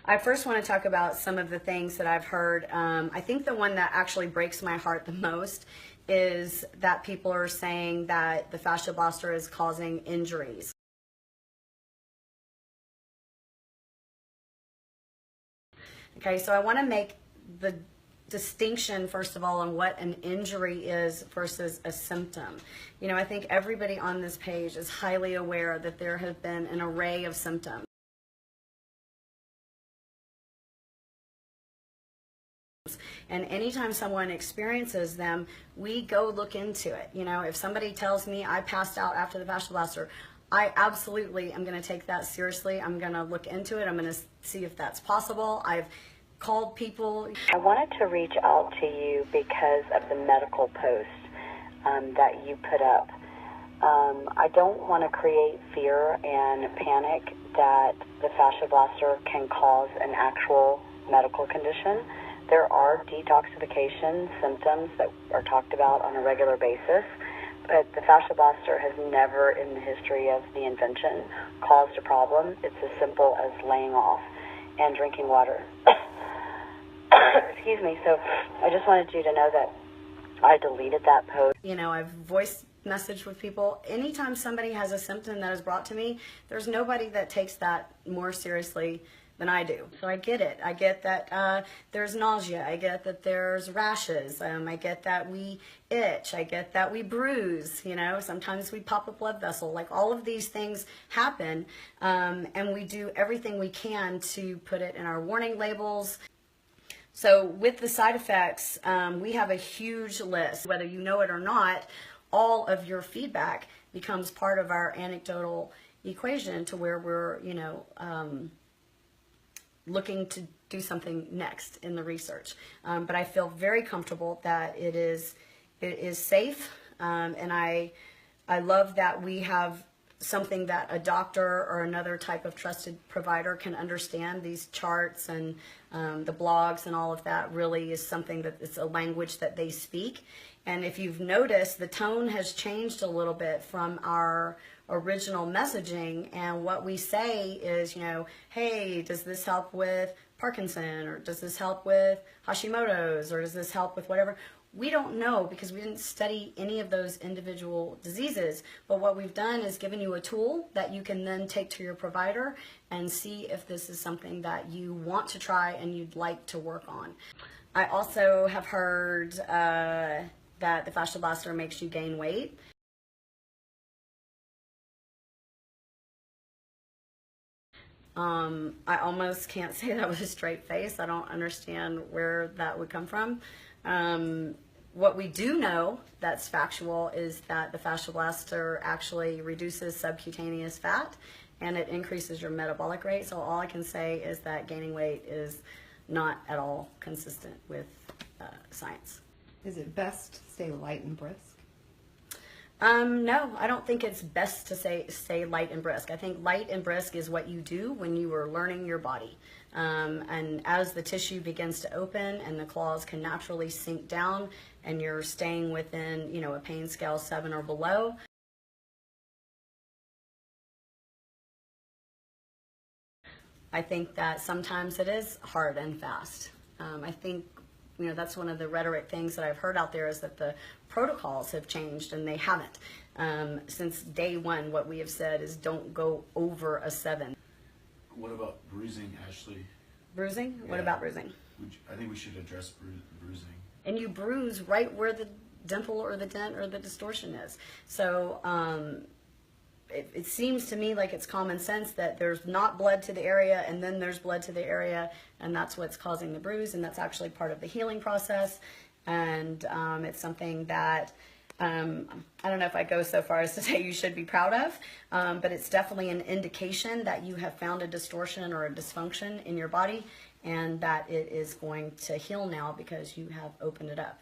I first want to talk about some of the things that I've heard. I think the one that actually breaks my heart the most is that people are saying that the FasciaBlaster is causing injuries. Okay, so I want to make the distinction, first of all, on what an injury is versus a symptom. You know, I think everybody on this page is highly aware that there have been an array of symptoms. And anytime someone experiences them, we go look into it. You know, if somebody tells me I passed out after the FasciaBlaster, I absolutely am going to take that seriously. I'm going to look into it. I'm going to see if that's possible. I've called people. I wanted to reach out to you because of the medical post that you put up. I don't want to create fear and panic that the FasciaBlaster can cause an actual medical condition. There are detoxification symptoms that are talked about on a regular basis, but the FasciaBlaster has never in the history of the invention caused a problem. It's as simple as laying off and drinking water. Excuse me. So I just wanted you to know that I deleted that post. You know, I've voice messaged with people. Anytime somebody has a symptom that is brought to me, there's nobody that takes that more seriously than I do. So I get it. I get that there's nausea. I get that there's rashes. I get that we itch. I get that we bruise. You know, sometimes we pop a blood vessel. Like, all of these things happen, and we do everything we can to put it in our warning labels. So with the side effects, we have a huge list. Whether you know it or not, all of your feedback becomes part of our anecdotal equation to where we're, you know, looking to do something next in the research. But I feel very comfortable that it is safe, and I love that we have something that a doctor or another type of trusted provider can understand. These charts and the blogs and all of that really is something that it's a language that they speak. And if you've noticed, the tone has changed a little bit from our original messaging, and what we say is, you know, hey, does this help with Parkinson, or does this help with Hashimoto's, or does this help with whatever? We don't know, because we didn't study any of those individual diseases, but what we've done is given you a tool that you can then take to your provider and see if this is something that you want to try and you'd like to work on. I also have heard that the FasciaBlaster makes you gain weight. I almost can't say that with a straight face. I don't understand where that would come from. What we do know that's factual is that the FasciaBlaster actually reduces subcutaneous fat, and it increases your metabolic rate. So all I can say is that gaining weight is not at all consistent with science. Is it best to stay light and brisk? No, I don't think it's best to stay light and brisk. I think light and brisk is what you do when you are learning your body. And as the tissue begins to open and the claws can naturally sink down and you're staying within, you know, a pain scale 7 or below, I think that sometimes it is hard and fast. I think, you know, that's one of the rhetoric things that I've heard out there, is that the protocols have changed, and they haven't. Since day one, what we have said is don't go over a 7. What about bruising, Ashley? Bruising? Yeah. What about bruising? I think we should address bruising. And you bruise right where the dimple or the dent or the distortion is. So it seems to me like it's common sense that there's not blood to the area and then there's blood to the area, and that's what's causing the bruise, and that's actually part of the healing process. And it's something that I don't know if I go so far as to say you should be proud of, but it's definitely an indication that you have found a distortion or a dysfunction in your body, and that it is going to heal now because you have opened it up.